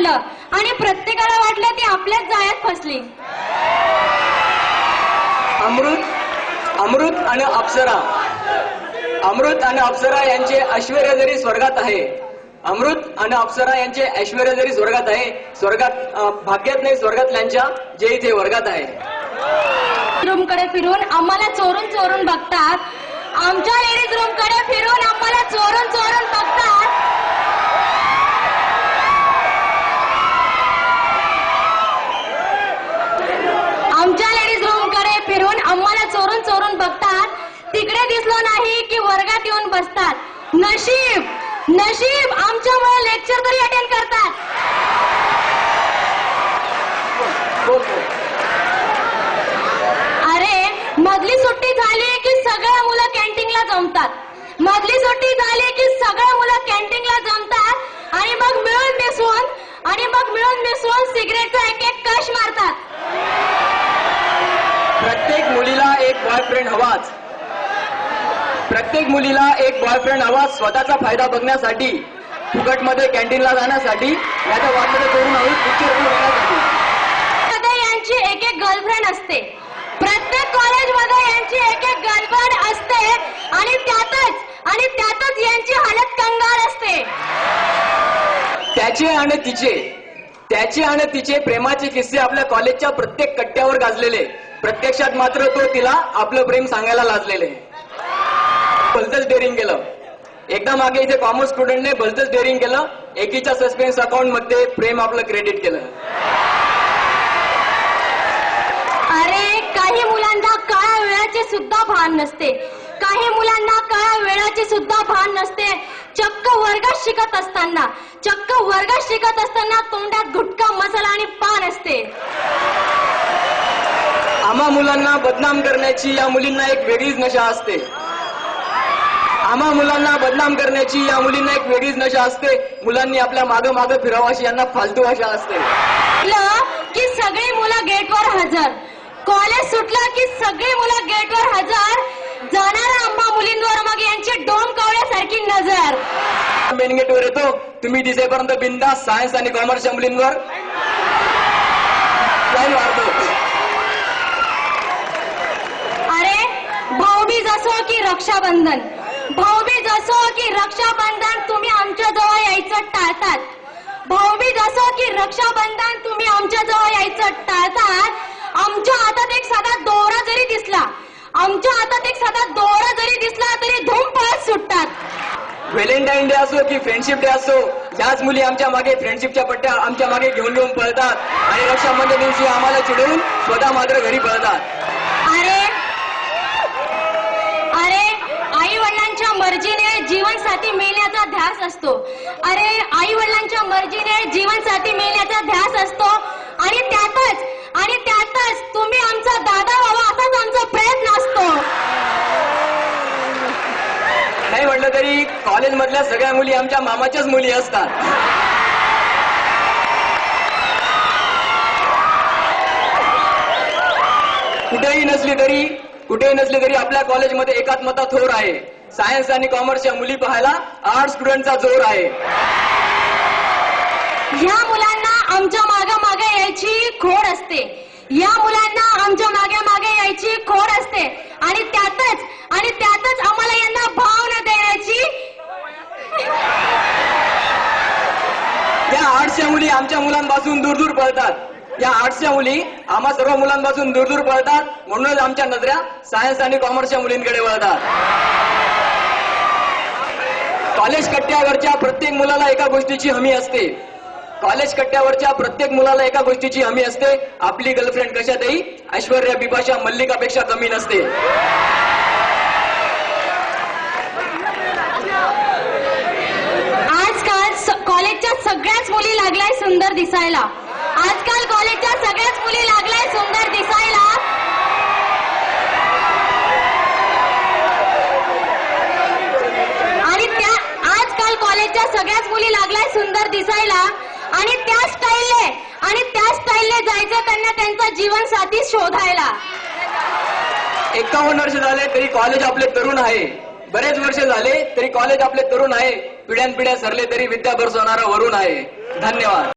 पाहिलं आणि प्रत्येकाला वाटलं ती आपल्याच जाळ्यात फसली. अमृत आणि अप्सरा, अमृत आणि अप्सरा यांचे ऐश्वर्य जरी स्वर्गात आहे, अमृत आणि अप्सरा यांचे ऐश्वर्य जरी स्वर्गात आहे, स्वर्गात भाग्यात नाही स्वर्गातल्यांच्या जे इथे वर्गात आहे. रूमकडे फिरून आम्हाला चोरून चोरून बघतात, आमच्या लेडीज रूमकडे फिरून आम्हाला चोरून चोरून बघतात. आमच्या लेडीज रूमकडे फिरून आम्हाला चोरून चोरून बघतात. तिकडे दिसलो नाही की वर्गात येऊन बसतात. नशीब नशीब आमच्यामुळे लेक्चर तरी अटेंड करतात. अरे मधली सुट्टी झाली की सगळ्या मुलं कॅन्टीनला जमतात. मधली सुट्टी झाली की सगळ्या मुलं कॅन्टीनला जमतात आणि मग मिळून मिसळून सिगरेटचा एक एक कश मारतात. प्रत्येक मुलीला एक बॉयफ्रेंड हवाच, प्रत्येक मुलीला एक बॉयफ्रेंड हवा स्वतःचा फायदा बघण्यासाठी, फुकटमध्ये कॅन्टीनला जाण्यासाठी, याच्या वाटमध्ये करून हवी पिक्चर बघण्यासाठी. यांची एक एक गर्लफ्रेंड असते, प्रत्येक कॉलेजमध्ये यांची एक एक गर्लफ्रेंड असते आणि त्यातच यांची हालत कंगाल असते. त्याचे आणि तिचे प्रेमाचे किस्से आपल्या कॉलेजच्या प्रत्येक कट्ट्यावर गाजलेले, प्रत्यक्षात मात्र तो तिला आपलं प्रेम सांगायला लाजलेले. भलतंच डेअरिंग केलं. एकदा मागे इथे कॉमर्स स्टुडंटने भलतंच डेअरिंग केलं. एकीच्या सस्पेन्स अकाउंट मध्ये प्रेम आपलं क्रेडिट केलं. अरे काही मुलांना काळ्या वेळाचे सुद्धा भान नसते, काही मुलांना काळ्या वेळाचे सुद्धा भान नसते. चक्क वर्गात शिकत असताना तोंडात गुटखा, मसाला आणि पान असते. आम्हा मुलांना बदनाम करण्याची या मुलींना एक वेगळीच नशा असते. आम्हा मुलांना बदनाम करण्याची या मुलींना एक वेगळीच नशा असते. मुलांनी आपल्या मागं मागं फिरावं अशी यांना फालतू आशा असते. की सगळी मुलं गेटवर हजर, कॉलेज सुटलं की सगळी मुलं गेटवर हजर, जाणाऱ्या आम्हा मुलींवर मग यांची डोम कावळ्यासारखी नजर. मेन गेटवर येतो, तुम्ही दिसेपर्यंत बिंदास सायन्स आणि कॉमर्सच्या मुलींवर लाईन मारतो. अरे भाऊबीज असो की रक्षाबंधन, भाऊबीज असो की रक्षाबंधन तुम्ही आमच्या जवळ यायचं टाळतात. भाऊबीज असो की रक्षाबंधन तुम्ही आमच्या जवळ यायचं टाळतात. आमच्या हातात एक साधा दोरा जरी दिसला, तरी धूम पळत सुटतात. व्हॅलेंटाईन डे असो की फ्रेंडशिप डे असो, ह्याच मुली आमच्या मागे फ्रेंडशिपच्या पट्ट्या आमच्या मागे घेऊन पळतात आणि रक्षाबंधन दिवशी आम्हाला चिडवून स्वतः मात्र घरी पळतात. अरे आई वडिलांच्या मर्जीने जीवनसाथी मिळण्याचा ध्यास असतो. आई वडिलांच्या मर्जीने जीवनसाथी मिळण्याचा ध्यास असतो आणि त्यातच तुम्ही आमचा दादा व्हावा असाच आमचा प्रयत्न असतो. नाही म्हटलं तरी कॉलेज मधल्या सगळ्या मुली आमच्या मामाच्याच मुली असतात. कुठेही नसली तरी आपल्या कॉलेजमध्ये एकात्मता थोर आहे. सायन्स आणि कॉमर्सच्या मुली पाहायला आर्ट स्टुडंटचा जोर आहे. ह्या मुलांना आमच्या मागे यायची खोड असते, या मुलांना आमच्या मागे यायची खोड असते आणि त्यातच आम्हाला यांना भाव न देण्याची. या आर्ट्सच्या मुली आमच्या मुलांपासून दूर पळतात. या आर्ट्सच्या मुली आम्हा सर्व मुलांपासून दूर पळतात. म्हणूनच आमच्या नजऱ्या सायन्स आणि कॉमर्सच्या मुलींकडे वळतात. कॉलेज कट्ट्यावरच्या प्रत्येक मुलाला एका गोष्टीची हमी असते. कॉलेज कट्ट्यावरच्या प्रत्येक मुलाला एका गोष्टीची हमी असते, आपली गर्लफ्रेंड कशातही ऐश्वर्या, बिपाशा, मल्लिकापेक्षा कमी नसते. आजकाल कॉलेजच्या सगळ्याच मुली लागलाय सुंदर दिसायला. आजकाल कॉलेजच्या सगळ्याच मुली लागलाय सुंदर दिसायला. आजकाल कॉलेजच्या सगळ्याच मुली लागलाय सुंदर दिसायला आणि त्या स्टाईलने जायचं त्यांना त्यांचा जीवनसाथी शोधायला. 51 वर्ष झाले तरी कॉलेज आपले तरुण आहे. बरेच वर्ष झाले तरी कॉलेज आपले तरुण आहे. पिढ्यानपिढ्या सरले तरी विद्या बरसवणारा वरून आहे. धन्यवाद.